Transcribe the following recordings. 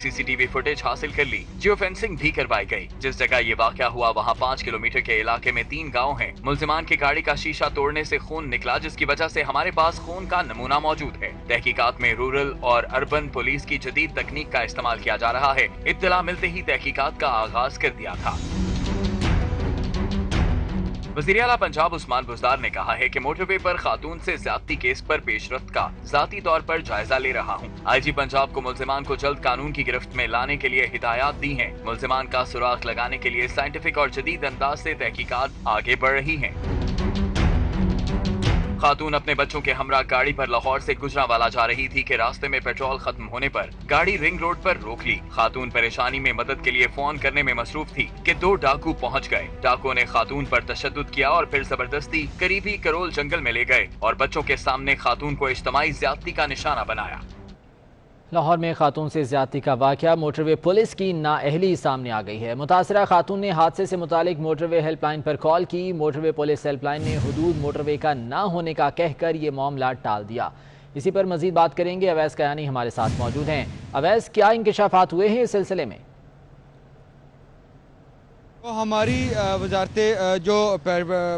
CCTV footage हासिल कर ली। Geo fencing भी करवाई गई। जिस जगह ये वाकया हुआ वहाँ 5 किलोमीटर के इलाके में 3 गांव हैं। मुल्जिमान की गाड़ी का शीशा तोड़ने से खून निकला, जिसकी वजह से हमारे पास खून का नमूना मौजूद है। तहकीकात में रूरल और अर्बन पुलिस की जदीद तकनीक का इस्तेमाल किया जा रहा है। इत्तला मिलते ही तहकीकात का आगाज कर दिया था। वज़ीर आला पंजाब उस्मान बुज़दार ने कहा है कि मोटरवे पर खातून से ज्यादती केस पर पेशरफ्त का ज़ाती तौर पर जायजा ले रहा हूँ। आईजी पंजाब को मुल्जिमान को जल्द कानून की गिरफ्त में लाने के लिए हिदायत दी हैं। मुल्जिमान का सुराग लगाने के लिए साइंटिफिक और जदीद अंदाज से तहकीकात आगे बढ़ रही हैं। खातून अपने बच्चों के हमरा गाड़ी पर लाहौर से गुजरांवाला जा रही थी कि रास्ते में पेट्रोल खत्म होने पर गाड़ी रिंग रोड पर रोक ली। खातून परेशानी में मदद के लिए फोन करने में मसरूफ थी कि 2 डाकू पहुंच गए। डाकुओं ने खातून पर तशद्दुद किया और फिर जबरदस्ती करीबी करोल जंगल में ले गए और बच्चों के सामने खातून को इज्तिमाई ज्यादती का निशाना बनाया। लाहौर में खातून से ज्यादती का वाकया, मोटरवे पुलिस की नाअहली सामने आ गई है। मुतासरा खातून ने हादसे से मुतालिक मोटरवे हेल्पलाइन पर कॉल की। मोटरवे पुलिस हेल्पलाइन ने हुदूद मोटरवे का ना होने का कहकर ये मामला टाल दिया। इसी पर मजीद बात करेंगे, अवैस कयानी हमारे साथ मौजूद हैं। अवैस, क्या इंकशाफात हुए हैं इस सिलसिले में? तो हमारी वजारत जो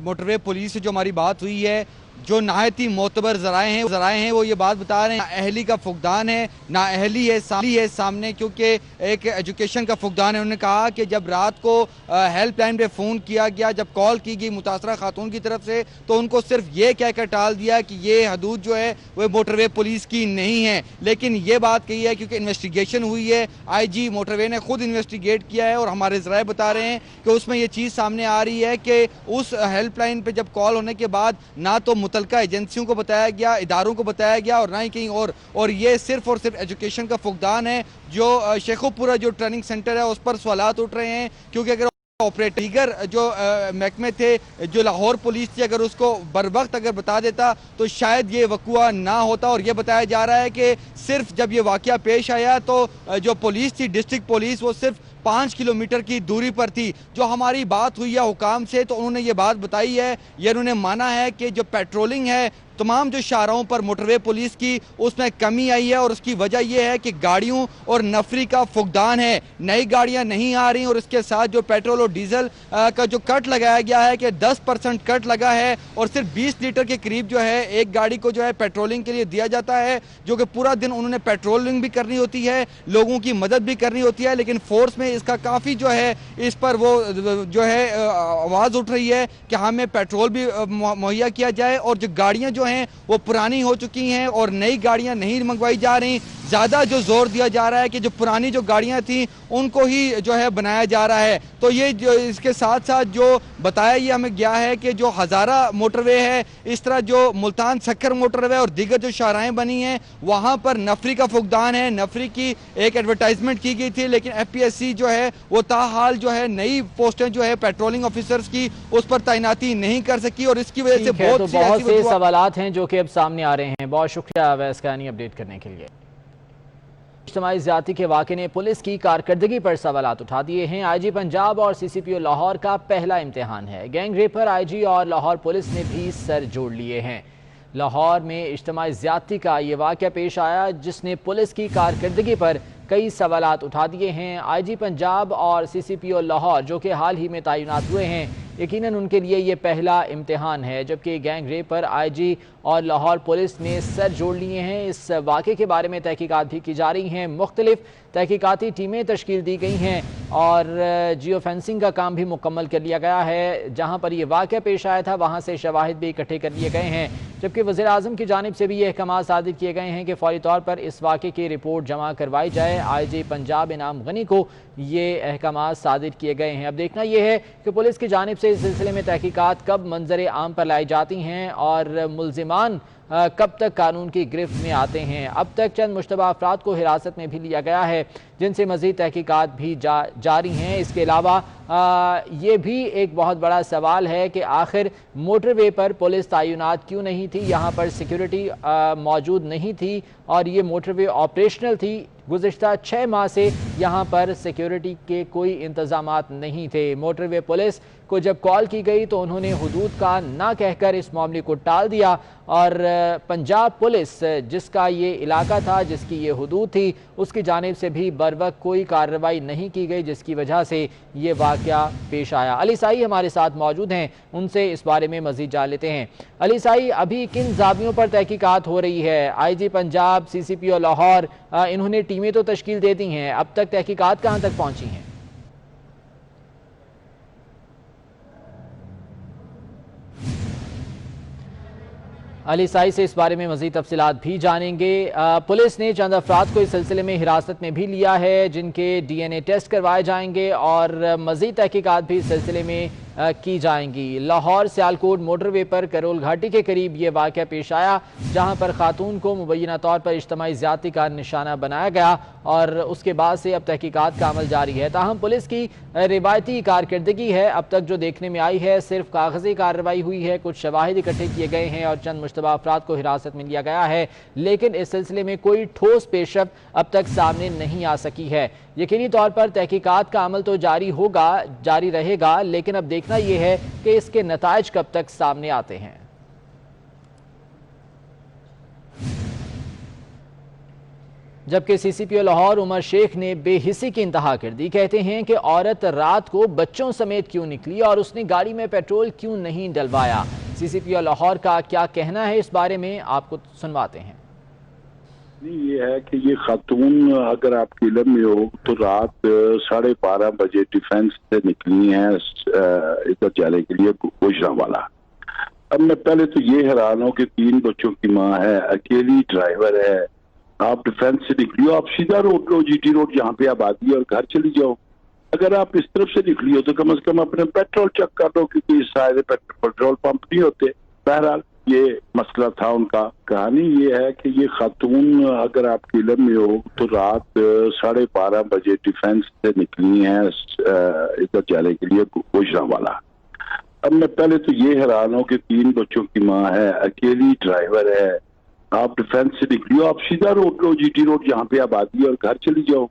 मोटरवे पुलिस से जो हमारी बात हुई है, जो नहायती मोतबर ज़राए हैं वो ये बात बता रहे हैं नाअहली का फुकदान है, नाअहली है सामने, क्योंकि एक एजुकेशन का फुकदान है। उन्होंने कहा कि जब रात को हेल्पलाइन पे फ़ोन किया गया, जब कॉल की गई मुतासरा खातून की तरफ से, तो उनको सिर्फ ये कहकर टाल दिया कि ये हदूद जो है वो मोटरवे पुलिस की नहीं है। लेकिन ये बात कही है क्योंकि इन्वेस्टिगेशन हुई है, आईजी मोटरवे ने खुद इन्वेस्टिगेट किया है और हमारे ज़राए बता रहे हैं कि उसमें ये चीज़ सामने आ रही है कि उस हेल्पलाइन पर जब कॉल होने के बाद ना तो मुतलका एजेंसियों को बताया गया, इदारों को बताया गया और ना ही कहीं और ये सिर्फ और सिर्फ एजुकेशन का फुकदान है। जो शेखोपुरा जो ट्रेनिंग सेंटर है उस पर सवालात उठ रहे हैं, क्योंकि अगर ऑपरेटर जो महकमे थे, जो लाहौर पुलिस थी, अगर उसको बर वक्त अगर बता देता तो शायद ये वक़ुआ ना होता। और ये बताया जा रहा है कि सिर्फ जब ये वाक़या पेश आया तो जो पुलिस थी, डिस्ट्रिक्ट पुलिस, वो सिर्फ 5 किलोमीटर की दूरी पर थी। जो हमारी बात हुई है हुकाम से, तो उन्होंने ये बात बताई है, ये उन्होंने माना है कि जो पेट्रोलिंग है तमाम जो शाहराहों पर मोटरवे पुलिस की, उसमें कमी आई है और उसकी वजह यह है कि गाड़ियों और नफरी का फुकदान है। नई गाड़ियां नहीं आ रही और इसके साथ जो पेट्रोल और डीजल का जो कट लगाया गया है कि 10% कट लगा है और सिर्फ 20 लीटर के करीब जो है एक गाड़ी को जो है पेट्रोलिंग के लिए दिया जाता है, जो कि पूरा दिन उन्होंने पेट्रोलिंग भी करनी होती है, लोगों की मदद भी करनी होती है। लेकिन फोर्स में इसका काफ़ी जो है इस पर वो जो है आवाज़ उठ रही है कि हमें पेट्रोल भी मुहैया किया जाए और जो गाड़ियाँ जो हैं वो पुरानी हो चुकी हैं और नई गाड़ियां नहीं मंगवाई जा रही। ज़्यादा जो जोर दिया जा रहा है कि जो पुरानी जो गाड़ियां थी उनको ही जो है बनाया जा रहा है। तो ये जो इसके साथ साथ जो बताया ये हमें गया है कि जो हज़ारा मोटरवे है, इस तरह जो मुल्तान सक्कर मोटरवे और दीगर जो शाहराहें बनी हैं वहाँ पर नफरी का फुकदान है। नफरी की एक एडवर्टाइजमेंट की गई थी, लेकिन FPSC जो है वो ताहाल जो है नई पोस्टें जो है पेट्रोलिंग ऑफिसर्स की उस पर तैनाती नहीं कर सकी और इसकी वजह से बहुत से सवालात हैं जो कि अब सामने आ रहे हैं। बहुत शुक्रिया अवैस कयानी अपडेट करने के लिए। इज्तिमाई ज़्यादती के वाक़े ने पुलिस की कारकर्दगी पर सवालात उठा दिए हैं। IG पंजाब और CCPO लाहौर का पहला इम्तिहान है। गैंग रेप पर IG और लाहौर पुलिस ने भी सर जोड़ लिए हैं। लाहौर में इज्तिमाई ज़्यादती का ये वाक़या पेश आया जिसने पुलिस की कारकर्दगी पर कई सवालात उठा दिए हैं। IG पंजाब और CCPO लाहौर जो कि हाल ही में तैनात हुए हैं, यकीनन उनके लिए ये पहला इम्तिहान है, जबकि गैंग रेप पर IG और लाहौर पुलिस ने सर जोड़ लिए हैं। इस वाक़े के बारे में तहकीकात भी की जा रही हैं। मुख्तलिफ तहकीकाती टीमें तश्कील दी गई हैं और जियो फेंसिंग का काम भी मुकम्मल कर लिया गया है। जहाँ पर यह वाक़या पेश आया था वहाँ से शवाहिद भी इकट्ठे कर लिए गए हैं, जबकि वज़ीर आज़म की जानिब से भी ये अहकाम सादिर किए गए हैं कि फौरी तौर पर इस वाक़े की रिपोर्ट जमा करवाई जाए। IG पंजाब इनाम गनी को ये अहकाम सादिर किए गए हैं। अब देखना यह है कि पुलिस की जानिब से इस सिलसिले में तहकीकात कब मंजर आम पर लाई जाती हैं और मुल्जिमान कब तक कानून की गिरफ्त में आते हैं। अब तक चंद मुश्तबा अफराद को हिरासत में भी लिया गया है जिनसे मज़ीद तहकीकात भी जारी हैं। इसके अलावा ये भी एक बहुत बड़ा सवाल है कि आखिर मोटरवे पर पुलिस तैनात क्यों नहीं थी, यहाँ पर सिक्योरिटी मौजूद नहीं थी और ये मोटरवे ऑपरेशनल थी, गुज़िश्ता 6 माह से यहाँ पर सिक्योरिटी के कोई इंतजामात नहीं थे। मोटरवे पुलिस को जब कॉल की गई तो उन्होंने हुदूद का ना कहकर इस मामले को टाल दिया और पंजाब पुलिस जिसका ये इलाका था, जिसकी ये हुदूद थी, उसकी जानिब से भी बरवक्त कोई कार्रवाई नहीं की गई, जिसकी वजह से ये वाक़या पेश आया। अली साई हमारे साथ मौजूद हैं, उनसे इस बारे में मज़ीद जान लेते हैं। अली साई, अभी किन ज़ाबियों पर तहकीकात हो रही है? IG पंजाब, CCPO लाहौर, इन्होंने टीमें तो तश्कील दे दी हैं, अब तक तहकीकात कहाँ तक पहुँची हैं? अली साई से इस बारे में मज़ीद तफसीलात भी जानेंगे। पुलिस ने चंद अफराद को इस सिलसिले में हिरासत में भी लिया है, जिनके DNA टेस्ट करवाए जाएंगे और मज़ीद तहकीकात भी इस सिलसिले में की जाएंगी। लाहौर सियालकोट मोटरवे पर करोल घाटी के करीब ये वाक़या पेश आया, जहां पर खातून को मुबैना तौर पर इज्तमाई ज़्यादती का निशाना बनाया गया और उसके बाद से अब तहकीकात का अमल जारी है। ताहम पुलिस की रिवायती कारकर्दगी है, अब तक जो देखने में आई है सिर्फ कागजी कार्रवाई हुई है, कुछ शवाहिद इकट्ठे किए गए हैं और चंद मुश्तबा अफराद को हिरासत में लिया गया है, लेकिन इस सिलसिले में कोई ठोस पेशरफ अब तक सामने नहीं आ सकी है। यकीनी तौर पर तहकीकात का अमल तो जारी रहेगा, लेकिन अब देखना यह है कि इसके नताइज कब तक सामने आते हैं। जबकि CCPO लाहौर उमर शेख ने बेहिसी की इंतहा कर दी। कहते हैं कि औरत रात को बच्चों समेत क्यों निकली और उसने गाड़ी में पेट्रोल क्यों नहीं डलवाया। CCPO लाहौर का क्या कहना है इस बारे में, आपको सुनवाते हैं। ये है कि ये खातून अगर आपके इल्म में हो तो रात 12:30 बजे डिफेंस से निकली हैं इधर जाने के लिए गुजरांवाला। अब मैं पहले तो ये हैरान हूँ कि 3 बच्चों की माँ है, अकेली ड्राइवर है, आप डिफेंस से निकली हो, आप सीधा रोड लो, GT रोड जहाँ पे आबादी है, और घर चली जाओ। अगर आप इस तरफ से निकली हो तो कम से कम अपने पेट्रोल चेक कर लो, क्योंकि इस सारे पेट्रोल पंप नहीं होते। बहरहाल ये मसला था उनका। कहानी ये है कि ये खातून अगर आपके इल्म में हो तो रात 12:30 बजे डिफेंस से निकली हैं इधर जाने के लिए गुजरांवाला। अब मैं पहले तो ये हैरान हूँ कि 3 बच्चों की माँ है, अकेली ड्राइवर है, आप डिफेंस से निकली हो, आप सीधा रोड लो, GT रोड जहाँ पे आबादी है, और घर चली जाओ।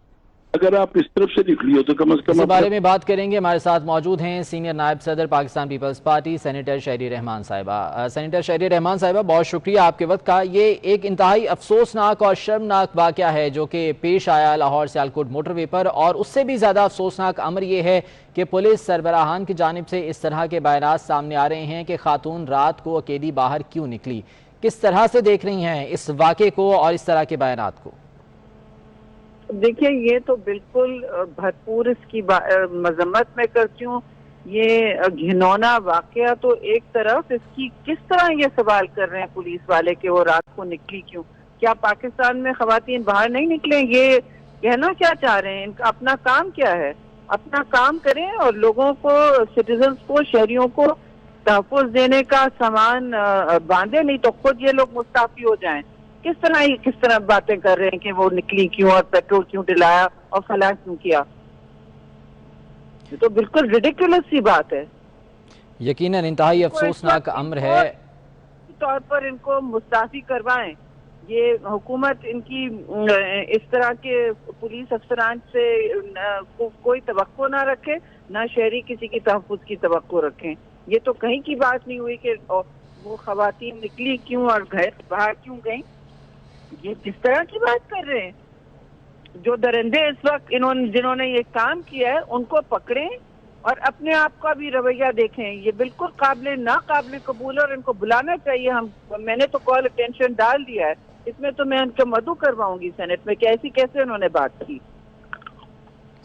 अगर आप इस तरफ से निकली हो तो कम से कम इस बारे में बात करेंगे। हमारे साथ मौजूद हैं सीनियर नायब सदर पाकिस्तान पीपल्स पार्टी सेनेटर शहरी रहमान साहिबा। सेनेटर शहरी रहमान साहिबा, बहुत शुक्रिया आपके वक्त का। ये एक इंतहाई अफसोसनाक और शर्मनाक वाक़या है जो कि पेश आया लाहौर सियालकोट मोटरवे पर, और उससे भी ज़्यादा अफसोसनाक अमर ये है कि पुलिस सरबराहान की जानिब से इस तरह के बयानात सामने आ रहे हैं कि खातून रात को अकेली बाहर क्यों निकली। किस तरह से देख रही हैं इस वाक़े को और इस तरह के बयानात को? देखिए, ये तो बिल्कुल भरपूर इसकी मजम्मत मैं करती हूँ। ये घिनौना वाकया तो एक तरफ, इसकी किस तरह ये सवाल कर रहे हैं पुलिस वाले कि वो रात को निकली क्यों। क्या पाकिस्तान में खवातीन बाहर नहीं निकले? ये कहना क्या चाह रहे हैं? इनका अपना काम क्या है? अपना काम करें और लोगों को, सिटीजन्स को, शहरियों को तहफ़्फ़ुज़ देने का सामान बांधे, नहीं तो खुद ये लोग मुस्ताफी हो जाएं। किस तरह बातें कर रहे हैं कि वो निकली क्यों और पेट्रोल क्यों डिलाया और फलां क्यों किया। ये तो बिल्कुल रिडिकुलस सी बात है। यकीनन इंतहाई अफसोसनाक अमर है। तौर पर इनको मुस्ताफी करवाएं। ये हुकूमत इनकी इस तरह के पुलिस अफसरान से कोई तवक्को ना रखे, ना शहरी किसी की तहफ़्फ़ुज़ की तवक्को रखें। ये तो कहीं की बात नहीं हुई कि वो खवातीन निकली क्यों और घर बाहर क्यों गई। ये किस तरह की बात कर रहे हैं? जो दरिंदे इस वक्त जिन्होंने ये काम किया है उनको पकड़ें और अपने आप का भी रवैया देखें। ये बिल्कुल नाकाबिल कबूल है और इनको बुलाना चाहिए। मैंने तो कॉल अटेंशन डाल दिया है, इसमें तो मैं उनका मदु करवाऊंगी सेनेट में कि कैसे उन्होंने बात की।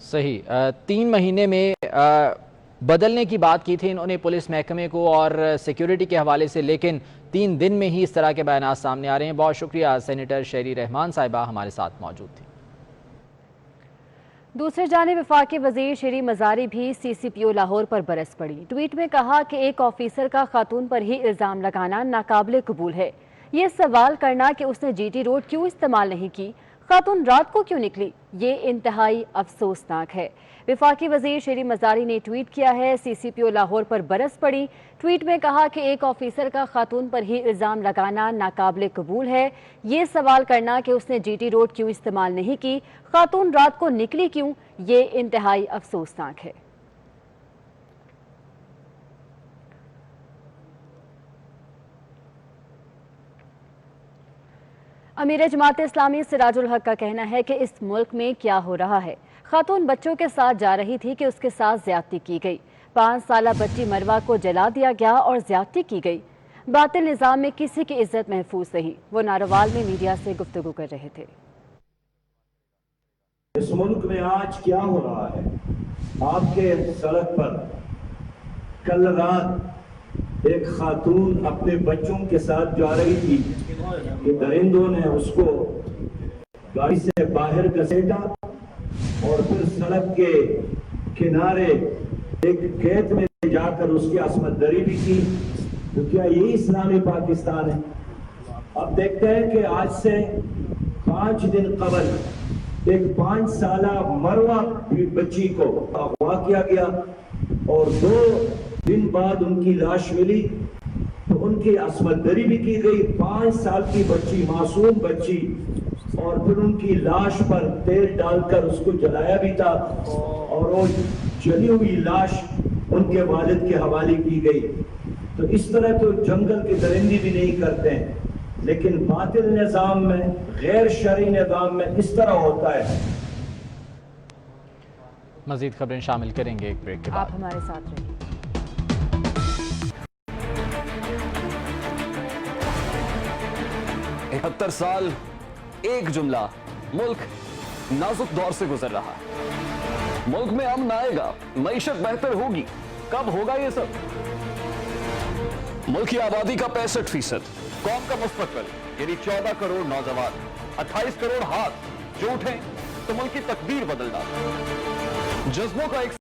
सही 3 महीने में बदलने की बात की थी इन्होंने पुलिस महकमे को और सिक्योरिटी के हवाले से, लेकिन 3 दिन में ही इस तरह के बयान सामने आ रहे हैं। बहुत शुक्रिया सेनेटर शहरी रहमान साहिबा हमारे साथ मौजूद थी। दूसरी जानिब वफाकी वजीर शहरी मजारी भी CCPO लाहौर पर बरस पड़ी। ट्वीट में कहा कि एक ऑफिसर का खातून पर ही इल्ज़ाम लगाना नाकाबिल कबूल है। ये सवाल करना कि उसने GT रोड क्यों इस्तेमाल नहीं की, खातून रात को क्यों निकली, ये इंतहाई अफसोसनाक है। वफाकी वजीर शेरी मजारी ने ट्वीट किया है, CCPO लाहौर पर बरस पड़ी। ट्वीट में कहा कि एक ऑफिसर का खातून पर ही इल्जाम लगाना नाकाबिले कबूल है। ये सवाल करना कि उसने GT रोड क्यों इस्तेमाल नहीं की, खातून रात को निकली क्यों, ये इंतहाई अफसोसनाक है। अमीर जमात इस्लामी सिराजुल हक का कहना है कि इस मुल्क में क्या हो रहा है। खातून बच्चों के साथ जा रही थी कि उसके साथ ज्यादती की गई। 5 साला बच्ची मरवा को जला दिया गया और ज्यादती की गई। बातिल निजाम में किसी की इज्जत महफूज नहीं। वो नारोवाल में मीडिया से गुफ्तगू कर रहे थे। इस मुल्क में आज क्या हो रहा है? आपके सड़क पर कल रात एक खातून अपने बच्चों के साथ जा रही थी कि दरिंदों ने उसको गाड़ी से बाहर घसीटा और फिर सड़क के किनारे एक खेत में जाकर उसकी असमतदरी भी की। तो क्या यही इस्लामी पाकिस्तान है? अब देखते हैं कि आज से 5 दिन कबल एक 5 साला मरवा बच्ची को अगवा किया गया और 2 दिन बाद उनकी लाश मिली तो उनकी असमतदरी भी की गई। 5 साल की बच्ची, मासूम बच्ची, और फिर उनकी लाश पर तेल डालकर उसको जलाया भी था और वो जली हुई लाश उनके वालिद के हवाले की गई। तो इस तरह तो जंगल के दरिंदे भी नहीं करते हैं, लेकिन बातिल निजाम में, गैर शरई निजाम में इस तरह होता है। मजीद खबरें शामिल करेंगे एक ब्रेक के बाद। आप हमारे साथ रहिए। 71 साल, एक जुमला, मुल्क नाजुक दौर से गुजर रहा है। मुल्क में अमन आएगा, मईशत बेहतर होगी, कब होगा ये सब? मुल्क की आबादी का 65%, कौम का मुस्तकबिल यानी 14 करोड़ नौजवान, 28 करोड़ हाथ जो उठें तो मुल्क की तकदीर बदल डालें। जज्बों का एक